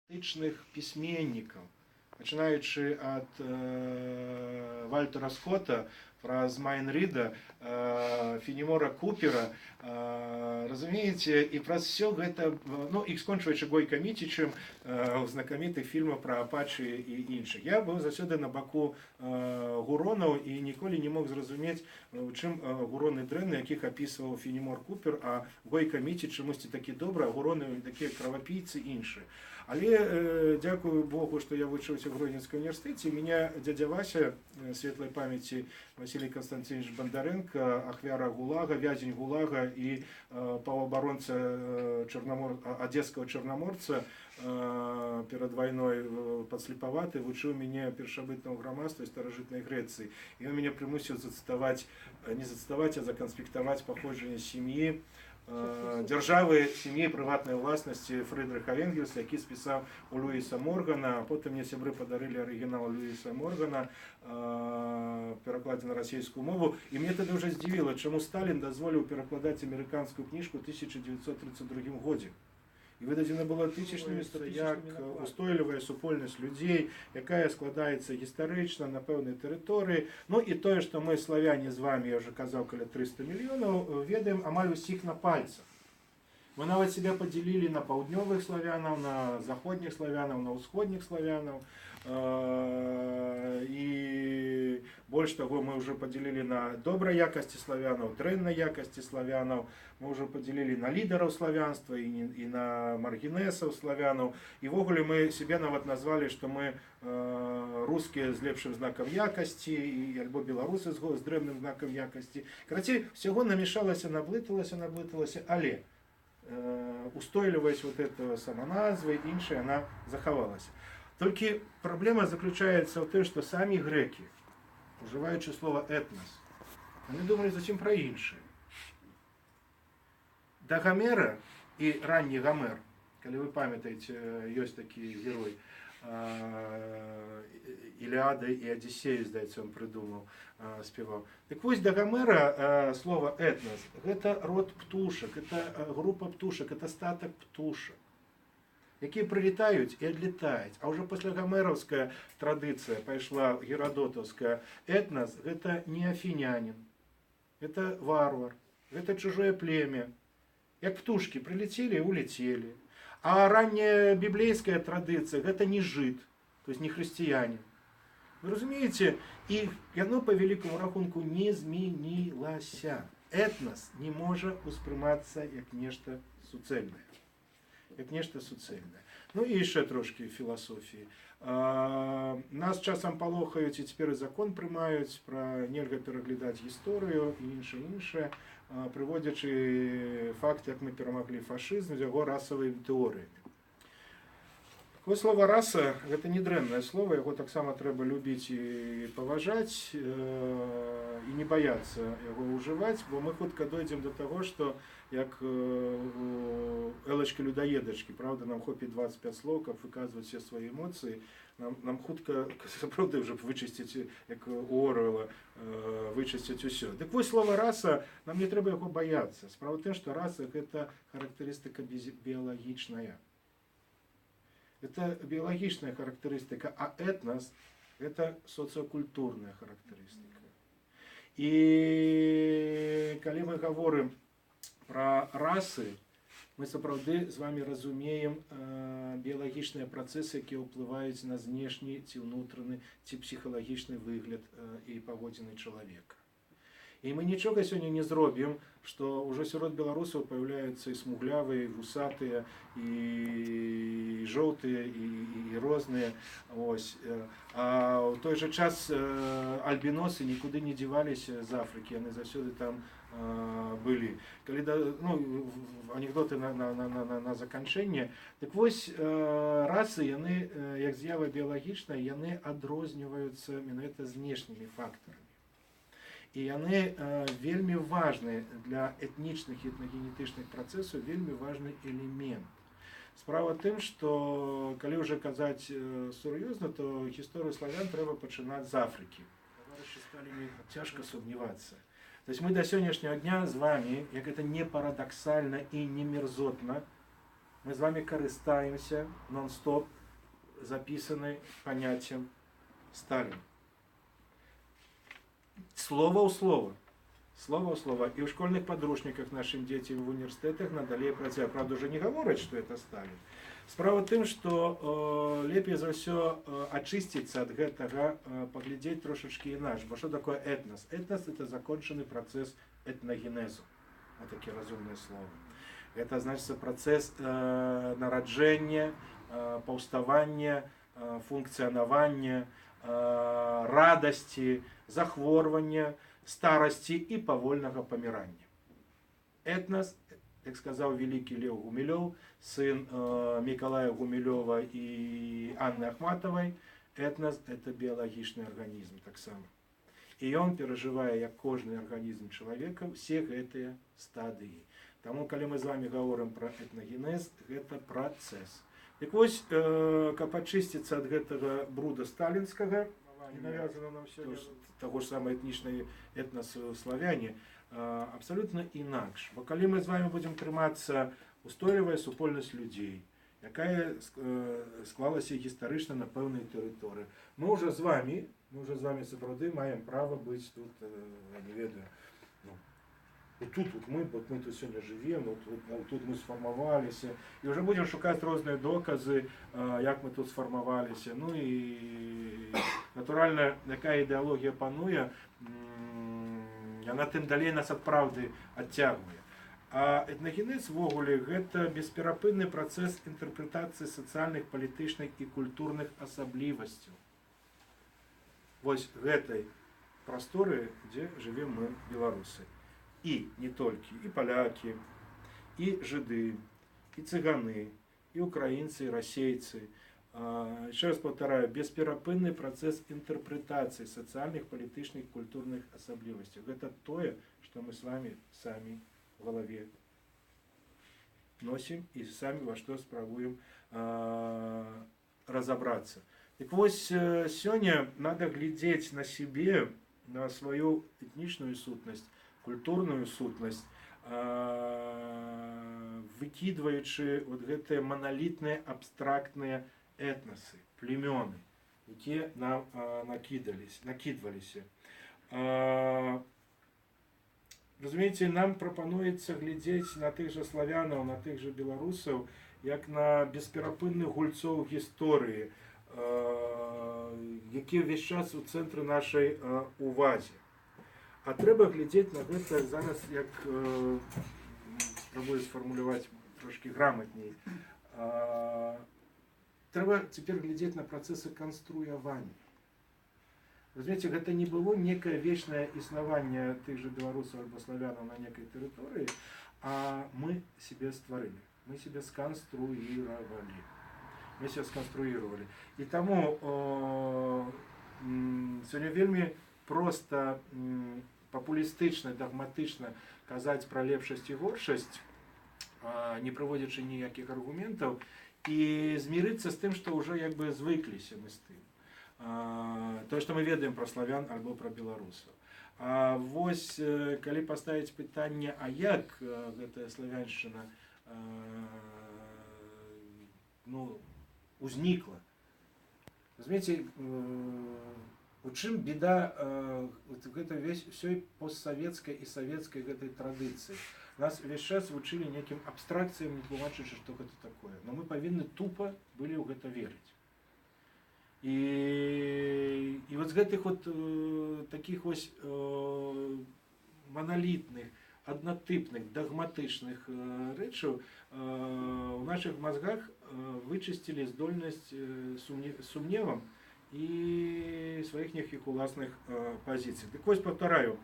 антычных письменников, начинаючи от Вальтера Скотта, праз Майнрида, Фенемора Купера, разумееце, і праз все гэта, ну, і скончваючы Гойка Міцічым, знакамітых фільмаў пра Апачы і іншых. Я быў заўсёды на баку гуронаў і ніколі не мог зразумець, у чым гуроны дрэнны, якіх апісваў Фенемор Купер, а Гойка Міціч чамусьці такі добры, а гуроны такія кровапійцы іншыя. Але дзякую Богу, што я вучыўся в Гродненском універсітэце. Меня дядя Вася, светлой памяти Василий Константинович Бондаренко, ахвяра ГУЛАГа, вязень ГУЛАГа и паўабаронца одесского Чорноморца перед войной подслеповатый, вучыў мяне першабытнаму грамадству і старажытнай Грэцыі. І он меня прымусіў зацытаваць, не зацытаваць, а законспектаваць паходжанне сям'і дзяржавы, сям'і прыватнай уласнасці Фрыдрыха Энгельса, які спісаў у Луіса Моргана. Потым мне сябры падарылі арыгінал Луіса Моргана, перакладзе на расійскую мову. І мне тады ўжо здзівіла, чаму Сталін дазволіў перакладаць амерыканскую кніжку ў 1932 годзе. І выдадзена была тысячнымі як устойлівая супольнасць людзей, якая складаецца гістарычна на пэўнай тэрыторыі. Ну і тое, што мы славяне з вами, я ўжо казаў, каля 300 мільёнаў, ведаем амаль усіх на пальцах. Мы нават себя падзялілі на паўднёвых славянаў, на заходніх славянаў, на ўсходніх славянаў. І больш таго, мы ўжо падзялілі на добрай якасці славянаў, дрэннай якасці славянаў. Мы ўжо падзялілі на лідараў славянства і на маргінесаў славянаў. І ввогуле мы себе нават назвалі, што мы рускія з лепшым знакам якасці, альбо беларусы з дрэнным знакам якасці. Карацей, всяго намешалася, наблыталася, але устойлівасць вот этого самоназвы, іншая, она захавалася. Толькі праблема заключаецца ў тым, што самі грэкі, ужываючы слова этнос, они думалі зусім пра іншае. Да Гомера і ранні Гомер, калі вы памятаеце, ёсць такі герой, Илиада и Одиссею, здаецца, он придумал, спевал. Так вось, до Гомера слово этнос, это род птушек, это группа птушек, это статок птушек, якія прилетают и отлетают. А уже после гомеровская традиция пошла, геродотовская, этнос, это не афинянин, это варвар, это чужое племя. Як птушки прилетели и улетели. А ранняя библейская традиция это не жид, то есть не христианин. Вы разумеете, и оно по великому рахунку не змянілася. Этнос не може усприйматися як нешта суцельне. Як нешта суцельне. Ну і ще трошки філософії. Нас часом палохають і тепер і закон приймають про нельга переглядати історію і інше, приводячи факт, як ми перемогли фашизм з його расовими теоріями. Такое слово «раса» – это не дрэннае слово, его так само трэба любіць і паважаць, і не бояться его уживать, бо мы хутка дойдем до того, что як Элочки-людоедочки, правда, нам хопит 25 слов, как выказывать все свои эмоции, нам хутка, правда, уже вычистить, як у Оруэлла, вычистить усё. Так вот, слово «раса», нам не трэба его бояться. Справа в том, что раса – это характеристика биологичная. Это биологичная характеристика, а этнос – это социокультурная характеристика. И когда мы говорим про расы, мы сапраўды з вами разумеем біялагічныя працэсы, якія ўплываюць на знешні ці ўнутраны ці псіхалагічны выгляд і паводзіны чалавека. И мы ничего сегодня не зробим, что уже сярод белорусов появляются и смуглявые, и вусатые, и желтые, и розные. Ось. А в той же час альбиносы никуда не девались из Африки, они завсёды там были. Когда, ну, анекдоты на заканчэнне. Так вось, расы, яны, як з'ява біялагічная, яны адрозніваюцца менавіта знешнімі фактарамі. І яны вельмі важны для этнічных і этнагенетычных працэсаў, вельмі важны элемент. Справа тым, што калі ўжо казаць сур'ёзна, то гісторыю славян трэба пачынаць з Афрыкі. Таварышы Сталіне цяжка сумнявацца. То есть мы до сённяшняга дня з вами, як это не парадаксальна і не мерзотна, мы с вами карыстаемся нон-стоп записанным понятием Сталин. Слово у слова. Слово у слова. И у школьных подручниках нашим детям в университетах надалей праця. Правда, уже не говорят, что это Сталин. Справа тым, што лепей за ўсё ачысціцца ад гэтага, паглядзець трошачкі інакш. Бо што такое этнос? Этнос — это закончены працэс этнагенезу. Вот такие разумные слова. Это значит працэс нараджэння, паўставання, функцыянавання, радасці, захворвання, старасці і павольнага памірання. Этнос, як сказаў великі Леў Гумілёў, сын Миколая Гумилева и Анны Ахматовой, этнос — это биологичный организм так само. И он, переживая, как кожный организм человека, все эти стадии. Тому, когда мы с вами говорим про этногенез, это процесс. Так вот, как очиститься от этого бруда сталинского, и навязано нам все того же самого этноса славяне, абсолютно інакш. Бо коли ми з вами будемо триматися устойлівая супольнасць людзей, якая склалася гістарычна на пэўнай тэрыторыі. Мы уже з вами сапраўды маем права быць тут, я не ведаю, тут мы тут сёння жывем, тут мы сфармаваліся, і уже будем шукаць розныя доказы, як мы тут сфармаваліся. Ну і натуральна, якая ідэалогія пануе, яна тым далей нас ад праўды адцягвае. А этнагенез ввогуле гэта бесперапынны працэс інтэрпрэтацыі сацыяльных, палітычных і культурных асаблівасцяў. Вось гэтай прасторы, дзе жывем мы, беларусы. І не толькі, і палякі, і жыды, і цыганы, і украінцы, і расейцы. Еще раз повторяю, бесперапынны працэс інтэрпрэтацыі сацыяльных, палітычных, культурных асаблівасцяў. Гэта тое, што мы с вами самі в голове носим и сами во что спробуем разобраться. Так вот, сегодня надо глядеть на себе, на свою этничную сутность, культурную сутность, выкидываючи вот гэтые монолитные абстрактные этносы, племёны, якія нам накидывались. Разумееце, нам прапануецца глядзець на тых жа славянаў, на тых жа беларусаў, як на бесперапынных гульцоў гісторыі, якія ўвесь час у цэнтры нашай увазе. А трэба глядзець на гэта зараз, як спрабую сфармуляваць трошки грамотней. Трэба цяпер глядзець на працэсы канструявання. Разумееце, гэта не было некае вечнае існаванне тых жа беларусаў альбо славянаў на некай тэрыторыі, а мы себе стварылі, мы себе сканструировали. І таму сёння вельмі проста папулістычна, дагматычна казаць пра лепшасць і горшасць, не прыводзячы ніякіх аргументаў, і змірыцца з тым, што ўжо як бы звыкліся мы з тым. То, что мы ведаем про славян альбо про беларусаў. А вось, калі паставіць пытанне, а як гэтая славяншчына узнікла? Разумееце, у чым беда гэта ўсёй постсавецкай і савецкай гэтай традыцыі? Нас увесь час вучылі некім абстракцыям, не тлумачачы, што гэта такое. Но мы павінны тупа былі ў гэта верыць. И вот з гэтых вот таких вось монолитных, однотипных, догматичных рэчаў у наших мозгах вычистили здольнасць сумневам и своих неких уласных позиций. Так вось повторяю,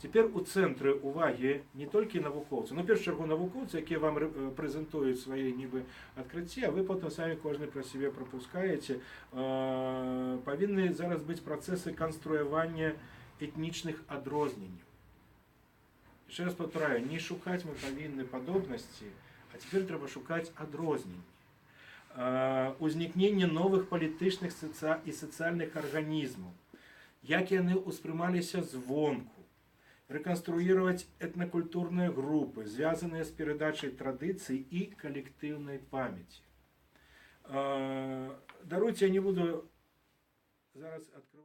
теперь у цэнтры уваги не толькі навукоўцы, но перш чаргу навукоўцы, якія вам прэзентуюць свае нібы адкрыцці, а вы потым самі кожны пра сябе прапускаеце, павінны зараз быць працэсы канструявання этнічных адрозненняў. Яшчэ раз повторяю, не шукаць мы павінны падобнасці, а цяпер трэба шукаць адрозненні. Узнікненне новых палітычных і сацыяльных арганізмаў, як яны ўспрымаліся звонку, реконструировать этнокультурные группы, связанные с передачей традиций и коллективной памяти. Даруйте, я не буду зараз открывать.